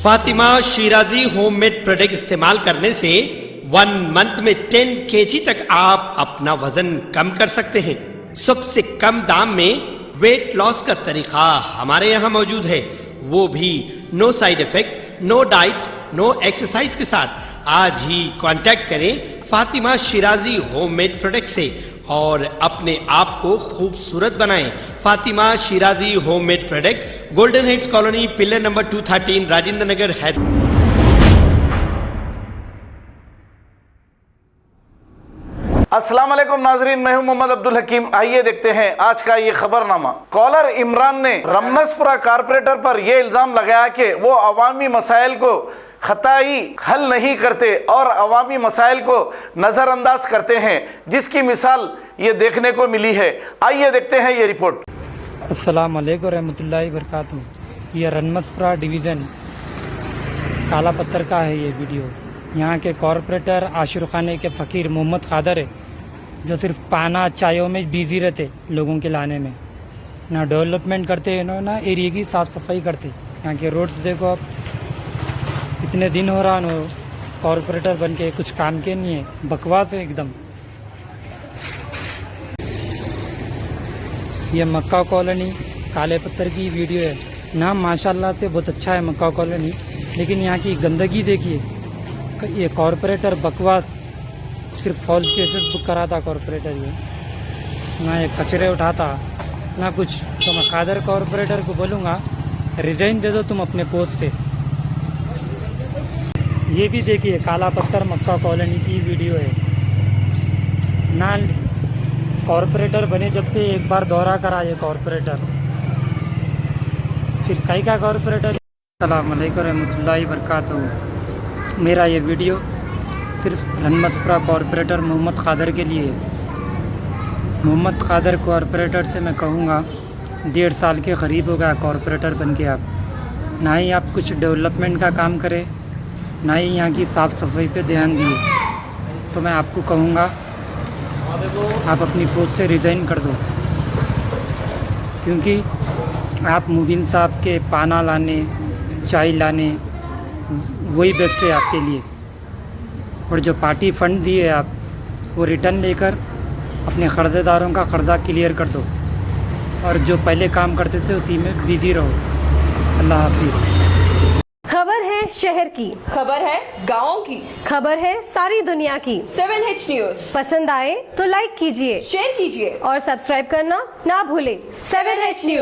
Fatima Shirazi homemade product इस्तेमाल करने से 1 मंथ में 10 kg तक आप अपना वजन कम कर सकते हैं। सबसे कम दाम में वेट लॉस का तरीका हमारे यहाँ मौजूद है, वो भी no side effect, no diet, no exercise के साथ। आज ही कांटेक्ट करें फातिमा शिराजी होममेड प्रोडक्ट से और अपने आप को खूबसूरत बनाएं। Fatima Shirazi homemade product, golden heads colony, pillar number 213, Rajendra Nagar, Hyderabad. अस्सलाम वालेकुम नाजरीन, मैं हूं मोहम्मद अब्दुल हकीम। आइए देखते हैं आज का ये खबरनामा। कॉलर इमरान ने रमनसपुरा कारपोरेटर पर यह इल्ज़ाम लगाया कि वो अवामी मसाइल को खताई हल नहीं करते और अवामी मसाइल को नज़रअंदाज करते हैं, जिसकी मिसाल ये देखने को मिली है। आइए देखते हैं ये रिपोर्ट। अस्सलाम वालेकुम रहमतुल्लाहि बरकातुहू। ये रमनसपुरा डिवीज़न काला पत्थर का है ये वीडियो। यहाँ के कॉरपोरेटर आशिर खाने के फ़कीर मोहम्मद कादर है, जो सिर्फ पाना चायों में बिज़ी रहते लोगों के लाने में, ना डेवलपमेंट करते ना एरिया की साफ़ सफाई करते। यहाँ के रोड्स देखो आप, इतने दिन हो रहा नो कॉरपोरेटर बन के कुछ काम के नहीं है, बकवास है एकदम। ये मक्का कॉलोनी काले पत्थर की वीडियो है। नाम माशाल्लाह से बहुत अच्छा है मक्का कॉलोनी, लेकिन यहाँ की गंदगी देखिए। ये कॉरपोरेटर बकवास, सिर्फ फॉल्स केसेस बुक कराता कॉरपोरेटर, ये ना ये कचरे उठाता ना कुछ। तो मैं कादर कॉरपोरेटर को बोलूँगा रिज़ाइन दे दो तुम अपने पोस्ट से। ये भी देखिए काला पत्थर मक्का कॉलोनी की वीडियो है ना। कॉरपोरेटर बने जब से एक बार दौरा करा ये कॉरपोरेटर, फिर कई का कॉरपोरेटर। अस्सलाम वालेकुम रहमतुल्लाहि बरकातुहू। मेरा ये वीडियो सिर्फ रमनसपुरा कॉरपोरेटर मोहम्मद कादर के लिए है। मोहम्मद कादर कॉरपोरेटर से मैं कहूँगा 1.5 साल के करीब हो गया कॉरपोरेटर बन के आप, ना ही आप कुछ डेवलपमेंट का काम करें, ना ही यहाँ की साफ़ सफाई पे ध्यान दिए। तो मैं आपको कहूँगा आप अपनी पोस्ट से रिज़ाइन कर दो, क्योंकि आप मुबीन साहब के पाना लाने चाय लाने वही बेस्ट है आपके लिए। और जो पार्टी फ़ंड दिए आप वो रिटर्न लेकर अपने कर्ज़ेदारों का कर्ज़ा क्लियर कर दो, और जो पहले काम करते थे उसी में बिज़ी रहो। अल्लाह हाफिज़। खबर है शहर की, खबर है गाँव की, खबर है सारी दुनिया की। 7H न्यूज़ पसंद आए तो लाइक कीजिए, शेयर कीजिए और सब्सक्राइब करना ना भूलें। 7H news.